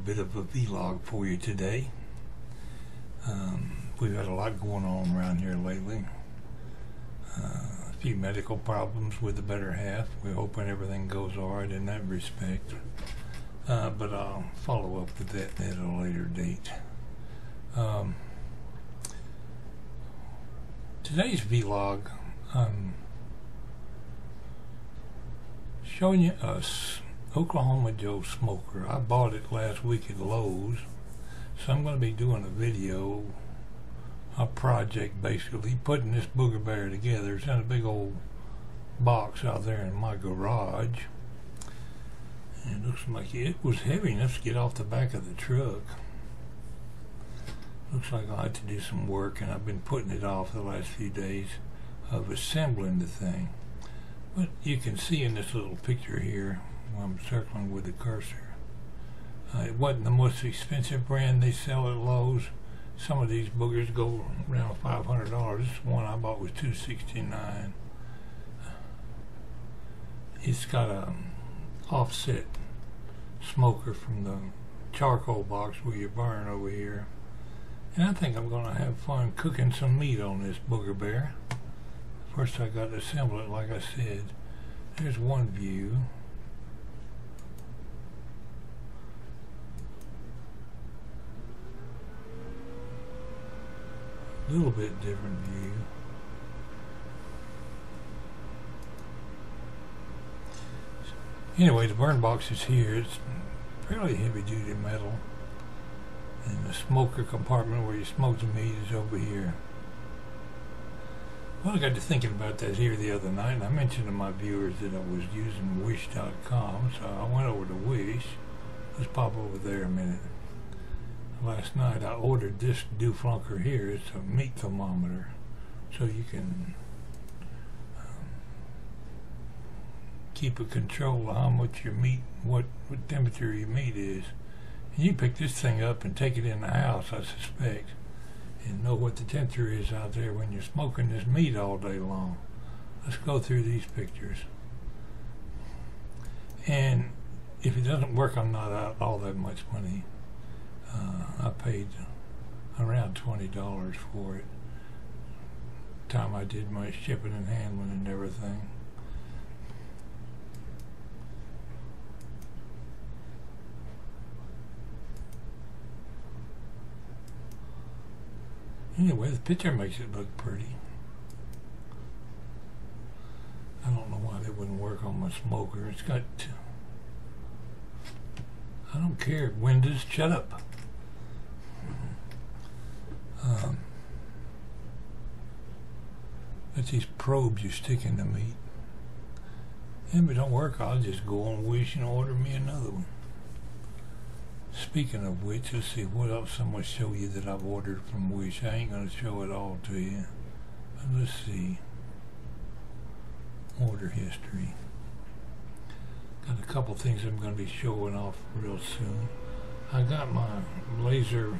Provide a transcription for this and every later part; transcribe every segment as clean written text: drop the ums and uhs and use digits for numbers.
bit of a vlog for you today. We've had a lot going on around here lately. A few medical problems with the better half. We're hoping everything goes alright in that respect. But I'll follow up with that at a later date. Today's vlog, I'm showing you a Oklahoma Joe smoker. I bought it last week at Lowe's, so I'm going to be doing a video, a project basically, putting this booger bear together. It's in a big old box out there in my garage. And it looks like it was heavy enough to get off the back of the truck. Looks like I'll have to do some work, and I've been putting it off the last few days of assembling the thing. But you can see in this little picture here, while I'm circling with the cursor, it wasn't the most expensive brand they sell at Lowe's. Some of these boogers go around $500. This one I bought was $269. It's got a offset smoker from the charcoal box where you burn over here. And I think I'm going to have fun cooking some meat on this booger bear. First I got to assemble it, like I said. There's one view. A little bit different view. Anyway, the burn box is here. It's fairly heavy duty metal. And the smoker compartment where you smoke the meat is over here. Well, I got to thinking about that here the other night, and I mentioned to my viewers that I was using Wish.com, so I went over to Wish. Let's pop over there a minute. Last night I ordered this dooflunker here. It's a meat thermometer, so you can keep a control of how much your meat, what temperature your meat is. And you pick this thing up and take it in the house, I suspect, and know what the temperature is out there when you're smoking this meat all day long. Let's go through these pictures. And if it doesn't work, I'm not out all that much money. I paid around $20 for it. Time I did my shipping and handling and everything. Anyway, the picture makes it look pretty. I don't know why that wouldn't work on my smoker. It's got... I don't care. Windows, shut up. That's these probes you stick in the meat. And if it don't work, I'll just go on Wish and order me another one. Speaking of which, let's see what else I'm going to show you that I've ordered from Wish. I ain't going to show it all to you. But let's see. Order history. Got a couple things I'm going to be showing off real soon. I got my laser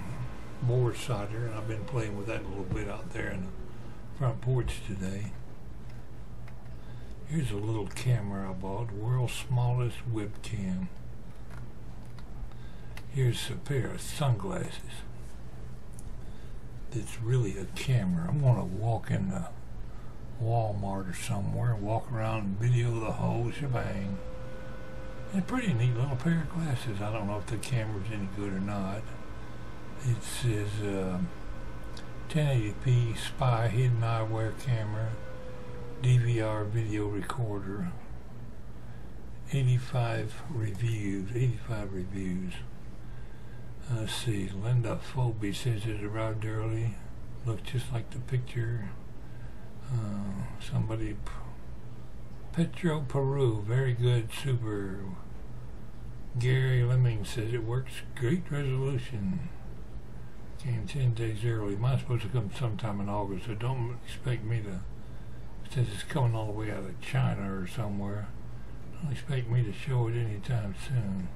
board solder, and I've been playing with that a little bit out there in the front porch today. Here's a little camera I bought, world's smallest webcam. Here's a pair of sunglasses. That's really a camera. I'm going to walk in the Walmart or somewhere, walk around and video the whole shebang. It's a pretty neat little pair of glasses. I don't know if the camera's any good or not. It says 1080p spy hidden eyewear camera, DVR video recorder, 85 reviews. Let's see, Linda Phobie says it arrived early. Looks just like the picture. Somebody, Petro Peru, very good, super. Gary Lemming says it works, great resolution. Came 10 days early. Mine's supposed to come sometime in August, so don't expect me to, it says it's coming all the way out of China or somewhere. Don't expect me to show it anytime soon.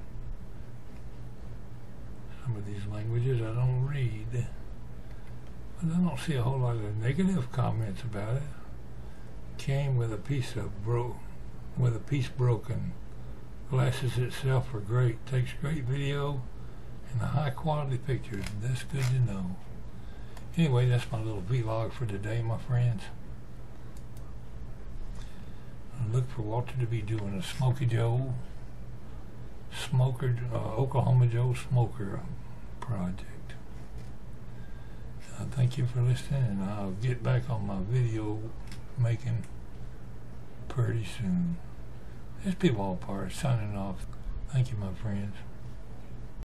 Some of these languages I don't read, but I don't see a whole lot of negative comments about it. Came with a piece broken. Glasses itself are great. Takes great video and the high quality pictures. That's good to know. Anyway, that's my little vlog for today, my friends. I look for Walter to be doing a Smokey Joe Oklahoma Joe Smoker project. Thank you for listening, and I'll get back on my video making pretty soon. This is Pwalpar signing off. Thank you, my friends.